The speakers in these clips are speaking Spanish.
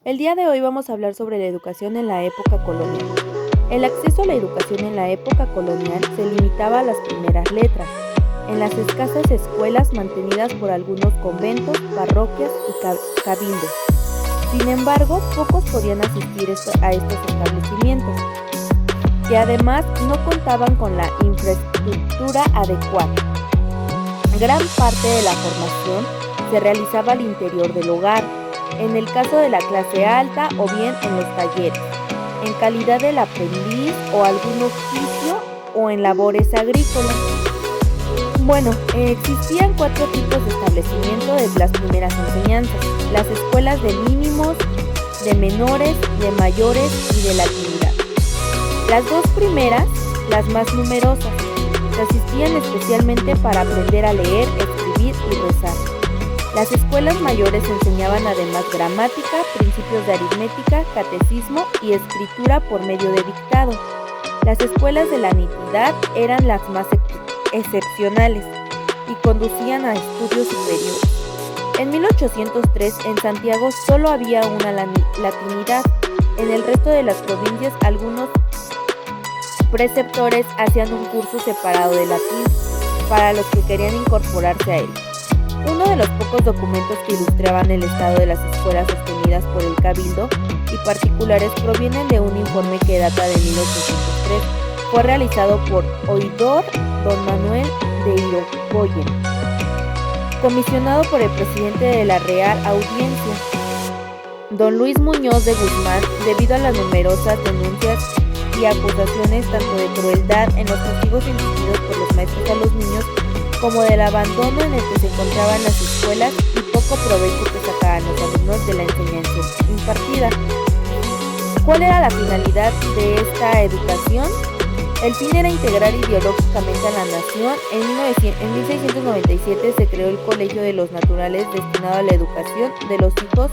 El día de hoy vamos a hablar sobre la educación en la época colonial. El acceso a la educación en la época colonial se limitaba a las primeras letras, en las escasas escuelas mantenidas por algunos conventos, parroquias y cabildos. Sin embargo, pocos podían asistir a estos establecimientos, que además no contaban con la infraestructura adecuada. Gran parte de la formación se realizaba al interior del hogar, en el caso de la clase alta o bien en los talleres, en calidad del aprendiz o algún oficio o en labores agrícolas. Existían 4 tipos de establecimiento de las primeras enseñanzas: las escuelas de mínimos, de menores, de mayores y de latinidad. Las 2 primeras, las más numerosas, se asistían especialmente para aprender a leer, escribir y rezar. Las escuelas mayores enseñaban además gramática, principios de aritmética, catecismo y escritura por medio de dictado. Las escuelas de la natividad eran las más excepcionales y conducían a estudios superiores. En 1803 en Santiago solo había una latinidad. En el resto de las provincias algunos preceptores hacían un curso separado de latín para los que querían incorporarse a él. Uno de los pocos documentos que ilustraban el estado de las escuelas sostenidas por el Cabildo y particulares provienen de un informe que data de 1803. Fue realizado por Oidor Don Manuel de Irigoyen, comisionado por el presidente de la Real Audiencia, Don Luis Muñoz de Guzmán, debido a las numerosas denuncias y acusaciones tanto de crueldad en los castigos infligidos por los maestros a los niños, como del abandono en el que se encontraban las escuelas y poco provecho que sacaban los alumnos de la enseñanza impartida. ¿Cuál era la finalidad de esta educación? El fin era integrar ideológicamente a la nación. En 1697 se creó el Colegio de los Naturales destinado a la educación de los hijos,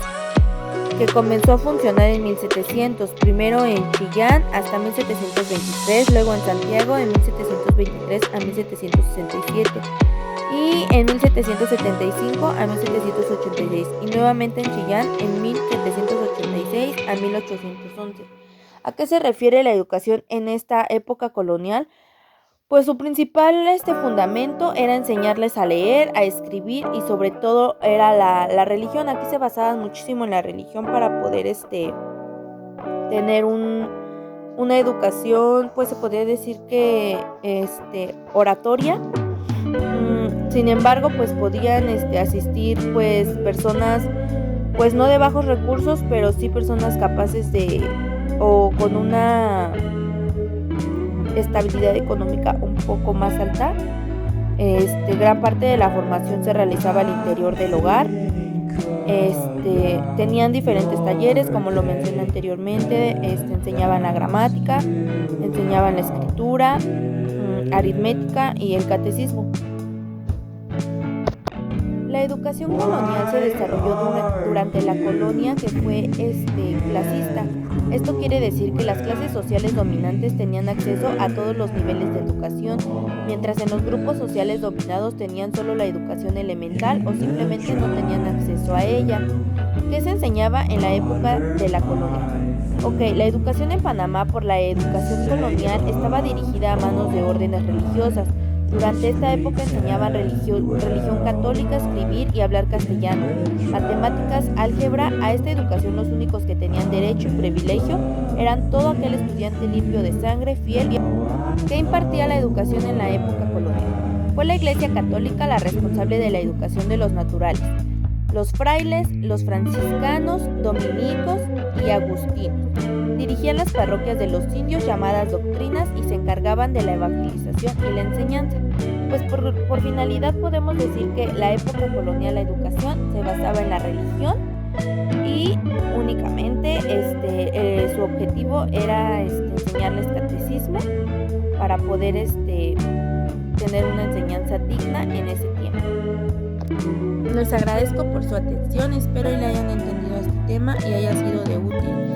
que comenzó a funcionar en 1700, primero en Chillán hasta 1723, luego en Santiago en 1723 a 1767 y en 1775 a 1786 y nuevamente en Chillán en 1786 a 1811. ¿A qué se refiere la educación en esta época colonial? Pues su principal fundamento era enseñarles a leer, a escribir y sobre todo era la religión. Aquí se basaban muchísimo en la religión para poder tener una educación, pues se podría decir que oratoria. Sin embargo, pues podían asistir pues personas pues no de bajos recursos, pero sí personas capaces o con una estabilidad económica un poco más alta. Gran parte de la formación se realizaba al interior del hogar. Tenían diferentes talleres, como lo mencioné anteriormente. Enseñaban la gramática, enseñaban la escritura, aritmética y el catecismo. La educación colonial se desarrolló durante la colonia, que fue clasista. Esto quiere decir que las clases sociales dominantes tenían acceso a todos los niveles de educación, mientras en los grupos sociales dominados tenían solo la educación elemental o simplemente no tenían acceso a ella. ¿Qué se enseñaba en la época de la colonia? La educación en Panamá por la educación colonial estaba dirigida a manos de órdenes religiosas. Durante esta época enseñaban religión católica, escribir y hablar castellano, matemáticas, álgebra. A esta educación los únicos que tenían derecho y privilegio eran todo aquel estudiante limpio de sangre, fiel y que impartía la educación en la época colonial. Fue la Iglesia Católica la responsable de la educación de los naturales, los frailes, los franciscanos, dominicos y agustinos. Dirigían las parroquias de los indios llamadas doctrinas y se encargaban de la evangelización y la enseñanza. Pues por finalidad podemos decir que la época colonial, la educación se basaba en la religión y únicamente su objetivo era enseñarles catecismo para poder tener una enseñanza digna en ese tiempo. Les agradezco por su atención, espero y le hayan entendido este tema y haya sido de útil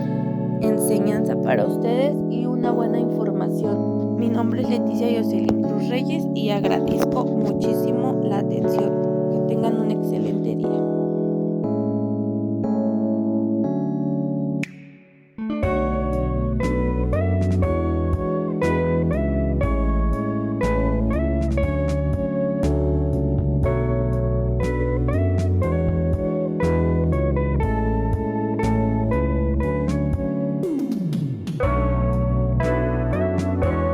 enseñanza para ustedes y una buena información. Mi nombre es Leticia Jocelyn Cruz Reyes y agradezco muchísimo la atención. Que tengan un excelente